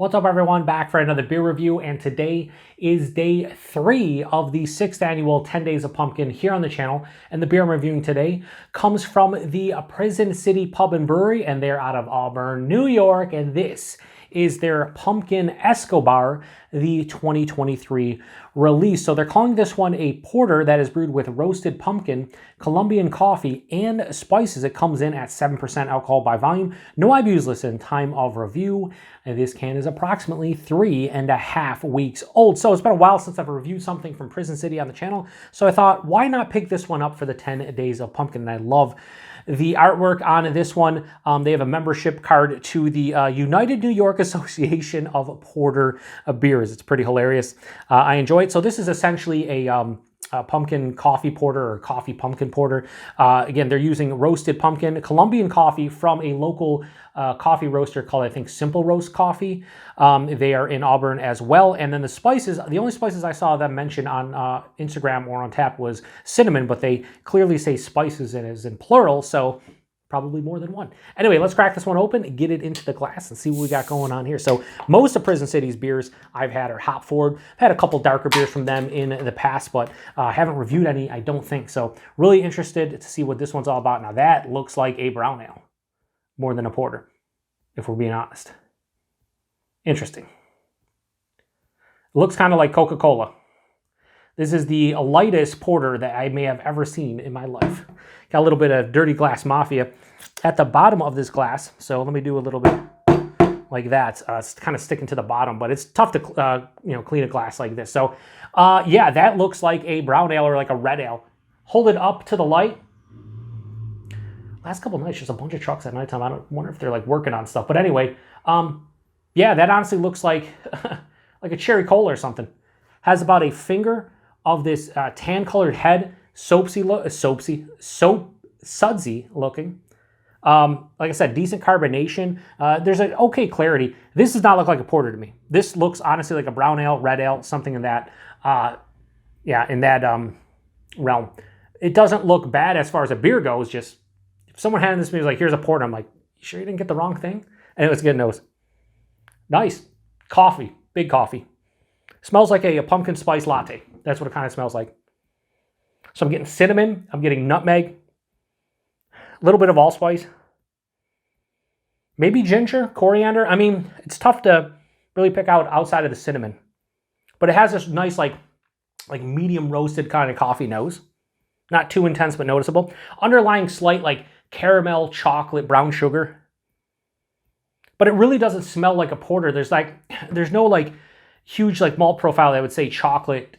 What's up, everyone? Back for another beer review, and today is day 3 of the 6th annual 10 Days of Pumpkin here on the channel. And the beer I'm reviewing today comes from the Prison City Pub and Brewery, and they're out of Auburn, New York, and this is their Pumpkin Escobar, the 2023 release. So they're calling this one a porter that is brewed with roasted pumpkin, Colombian coffee, and spices. It comes in at 7% alcohol by volume. No IBUs listed. Time of review. And this can is approximately 3.5 weeks old. So it's been a while since I've reviewed something from Prison City on the channel. So I thought, why not pick this one up for the 10 Days of Pumpkin? And I love the artwork on this one. They have a membership card to the United New York Association of Porter Beers. It's pretty hilarious. I enjoy it. So this is essentially a pumpkin coffee porter or coffee pumpkin porter. Again, they're using roasted pumpkin, Colombian coffee from a local coffee roaster called, I think, Simple Roast Coffee. They are in Auburn as well. And then the spices, the only spices I saw them mention on Instagram or on tap was cinnamon, but they clearly say spices in as in plural, so probably more than one. Anyway, let's crack this one open, get it into the glass, and see what we got going on here. So most of Prison City's beers I've had are hop forward. I've had a couple darker beers from them in the past, but haven't reviewed any, I don't think. So really interested to see what this one's all about. Now that looks like a brown ale more than a porter, if we're being honest. Interesting. It looks kind of like Coca-Cola. This is the lightest porter that I may have ever seen in my life. Got a little bit of Dirty Glass Mafia at the bottom of this glass. So let me do a little bit like that. It's kind of sticking to the bottom, but it's tough to clean a glass like this. So yeah, that looks like a brown ale or like a red ale. Hold it up to the light. Last couple nights, just a bunch of trucks at nighttime. I don't wonder if they're like working on stuff. But anyway, yeah, that honestly looks like like a cherry cola or something. Has about a finger of this tan-colored head, sudsy looking. Like I said, decent carbonation. There's an okay clarity. This does not look like a porter to me. This looks honestly like a brown ale, red ale, something in that, in that realm. It doesn't look bad as far as a beer goes. Just if someone handed this to me, was like, "Here's a porter," I'm like, "You sure you didn't get the wrong thing?" And it was good nose. Nice coffee, big coffee. Smells like a pumpkin spice latte. That's what it kind of smells like. So I'm getting cinnamon. I'm getting nutmeg. A little bit of allspice. Maybe ginger, coriander. I mean, it's tough to really pick out outside of the cinnamon. But it has this nice, like medium roasted kind of coffee nose. Not too intense, but noticeable. Underlying slight, like caramel, chocolate, brown sugar. But it really doesn't smell like a porter. There's no like huge like malt profile that would say chocolate,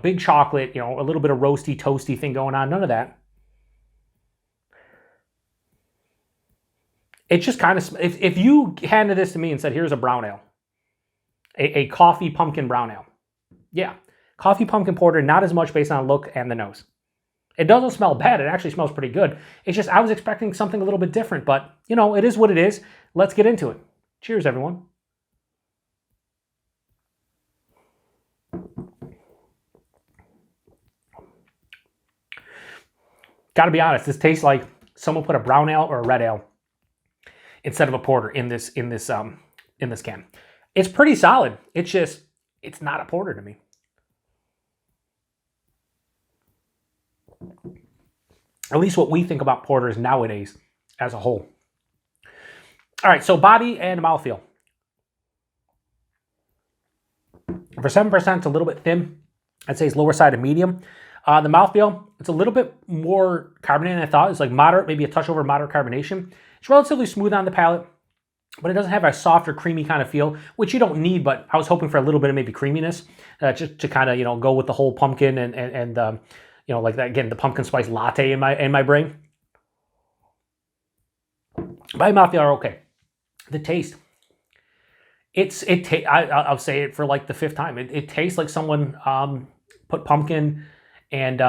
big chocolate, a little bit of roasty, toasty thing going on. None of that. It just kind of, if you handed this to me and said, "Here's a brown ale, a coffee pumpkin brown ale." Yeah, coffee pumpkin porter, not as much based on look and the nose. It doesn't smell bad. It actually smells pretty good. It's just, I was expecting something a little bit different, but it is what it is. Let's get into it. Cheers, everyone. Gotta be honest, this tastes like someone put a brown ale or a red ale instead of a porter in this can. It's pretty solid. It's just, it's not a porter to me. At least what we think about porters nowadays as a whole. All right, so body and mouthfeel. For 7%, it's a little bit thin. I'd say it's lower side of medium. The mouthfeel, it's a little bit more carbonated than I thought. It's like moderate, maybe a touch over moderate carbonation. It's relatively smooth on the palate, but it doesn't have a softer, creamy kind of feel, which you don't need, but I was hoping for a little bit of maybe creaminess, just to kind of, go with the whole pumpkin and like that, again, the pumpkin spice latte in my brain. My mouthfeel are okay. The taste, I'll say it for like the 5th time. It tastes like someone put pumpkin and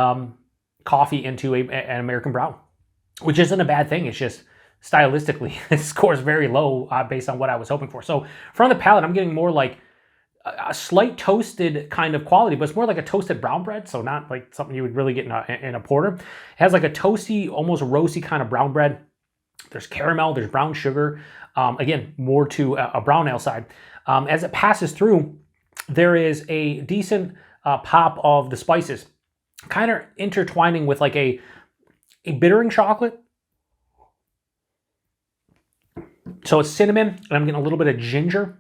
coffee into an American brown, which isn't a bad thing. It's just stylistically, it scores very low based on what I was hoping for. So from the palate, I'm getting more like a slight toasted kind of quality, but it's more like a toasted brown bread, so not like something you would really get in a porter. It has like a toasty, almost roasty kind of brown bread. There's caramel, there's brown sugar. Again, more to a brown ale side. As it passes through, there is a decent pop of the spices, kind of intertwining with like a bittering chocolate. So it's cinnamon, and I'm getting a little bit of ginger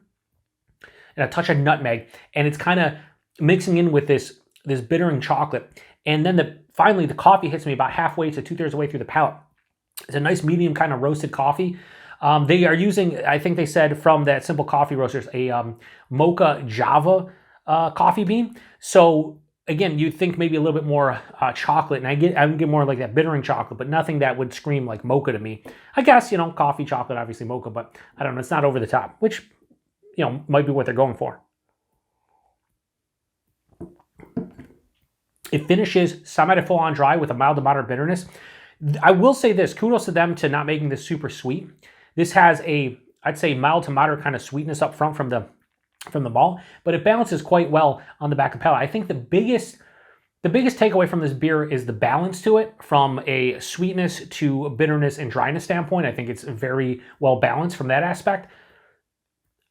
and a touch of nutmeg, and it's kind of mixing in with this bittering chocolate. And then finally the coffee hits me about halfway to 2/3 of the way through the palate. It's a nice medium kind of roasted coffee. They are using, I think they said from that Simple Coffee Roasters, a mocha Java coffee bean. So again, you'd think maybe a little bit more chocolate, and I get more like that bittering chocolate, but nothing that would scream like mocha to me. I guess, coffee, chocolate, obviously mocha, but I don't know, it's not over the top, which, might be what they're going for. It finishes semi to full on dry with a mild to moderate bitterness. I will say this, kudos to them to not making this super sweet. This has I'd say mild to moderate kind of sweetness up front from the malt, but it balances quite well on the back of palate. I think the biggest takeaway from this beer is the balance to it, from a sweetness to bitterness and dryness standpoint. I think it's very well balanced from that aspect.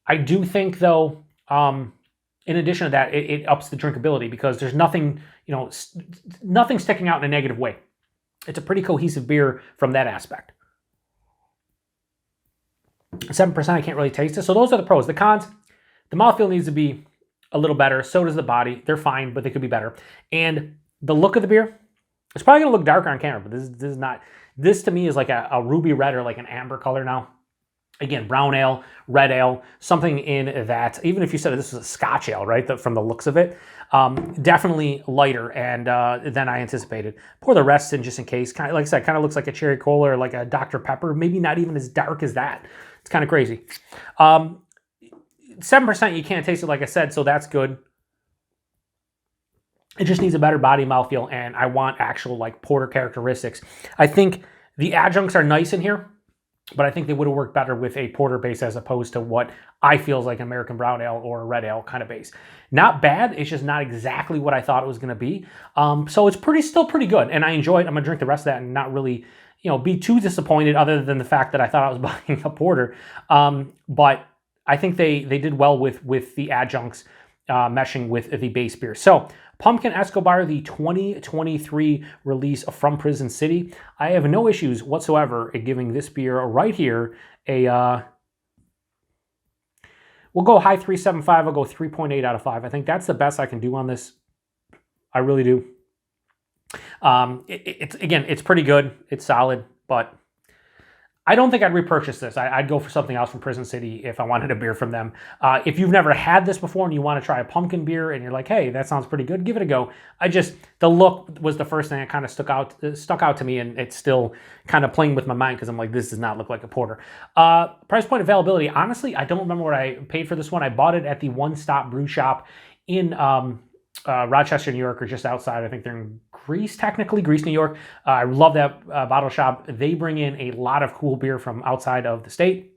I do think, though, in addition to that, it ups the drinkability because there's nothing, nothing sticking out in a negative way. It's a pretty cohesive beer from that aspect. 7%, I can't really taste it. So those are the pros. The cons, the mouthfeel needs to be a little better. So does the body. They're fine, but they could be better. And the look of the beer, it's probably going to look darker on camera, but this is not. This to me is like a ruby red or like an amber color now. Again, brown ale, red ale, something in that. Even if you said this was a Scotch ale, right, from the looks of it, definitely lighter and than I anticipated. Pour the rest in just in case. Kind of, like I said, kind of looks like a cherry cola or like a Dr. Pepper. Maybe not even as dark as that. It's kind of crazy. 7%, you can't taste it, like I said, so that's good. It just needs a better body mouthfeel, and I want actual like porter characteristics. I think the adjuncts are nice in here, but I think they would have worked better with a porter base as opposed to what I feel is like an American brown ale or a red ale kind of base. Not bad, it's just not exactly what I thought it was going to be. So it's still pretty good, and I enjoy it. I'm going to drink the rest of that and not really, be too disappointed other than the fact that I thought I was buying a porter. But I think they did well with the adjuncts meshing with the base beer. So Pumpkin Escobar, the 2023 release from Prison City. I have no issues whatsoever at giving this beer right here a, we'll go high 3.75, I'll go 3.8 out of 5. I think that's the best I can do on this. I really do. It's pretty good. It's solid, but I don't think I'd repurchase this. I'd go for something else from Prison City if I wanted a beer from them. If you've never had this before and you want to try a pumpkin beer and you're like, hey, that sounds pretty good, give it a go. The look was the first thing that kind of stuck out to me, and it's still kind of playing with my mind because I'm like, this does not look like a porter. Price point availability, honestly, I don't remember what I paid for this one. I bought it at the One Stop Brew Shop in Rochester, New York, or just outside. I think they're in Greece, New York. I love that bottle shop. They bring in a lot of cool beer from outside of the state,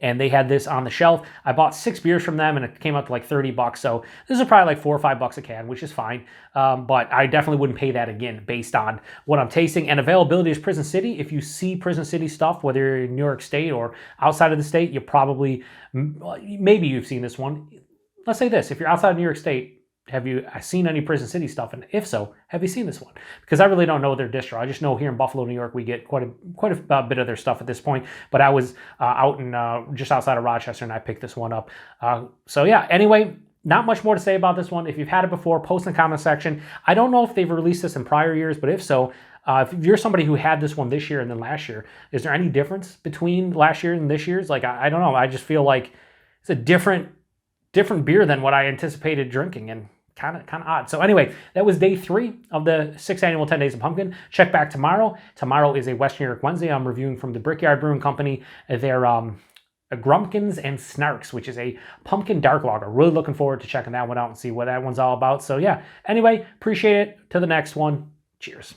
and they had this on the shelf. I bought 6 beers from them, and it came up to like $30. So this is probably like $4 or $5 a can, which is fine. But I definitely wouldn't pay that again based on what I'm tasting. And availability is Prison City. If you see Prison City stuff, whether you're in New York State or outside of the state, you probably, maybe you've seen this one. Let's say this, if you're outside of New York State, have you seen any Prison City stuff? And if so, have you seen this one? Because I really don't know their distro. I just know here in Buffalo, New York, we get quite a bit of their stuff at this point. But I was out in just outside of Rochester, and I picked this one up. So yeah, anyway, not much more to say about this one. If you've had it before, post in the comment section. I don't know if they've released this in prior years, but if so, if you're somebody who had this one this year and then last year, is there any difference between last year and this year's? Like, I don't know. I just feel like it's a different beer than what I anticipated drinking, and kind of odd. So anyway, that was day 3 of the 6th annual 10 Days of Pumpkin. Check back tomorrow. Tomorrow is a Western New York Wednesday. I'm reviewing from the Brickyard Brewing Company their Grumpkins and Snarks, which is a pumpkin dark lager. Really looking forward to checking that one out and see what that one's all about. So yeah, anyway, appreciate it. To the next one. Cheers.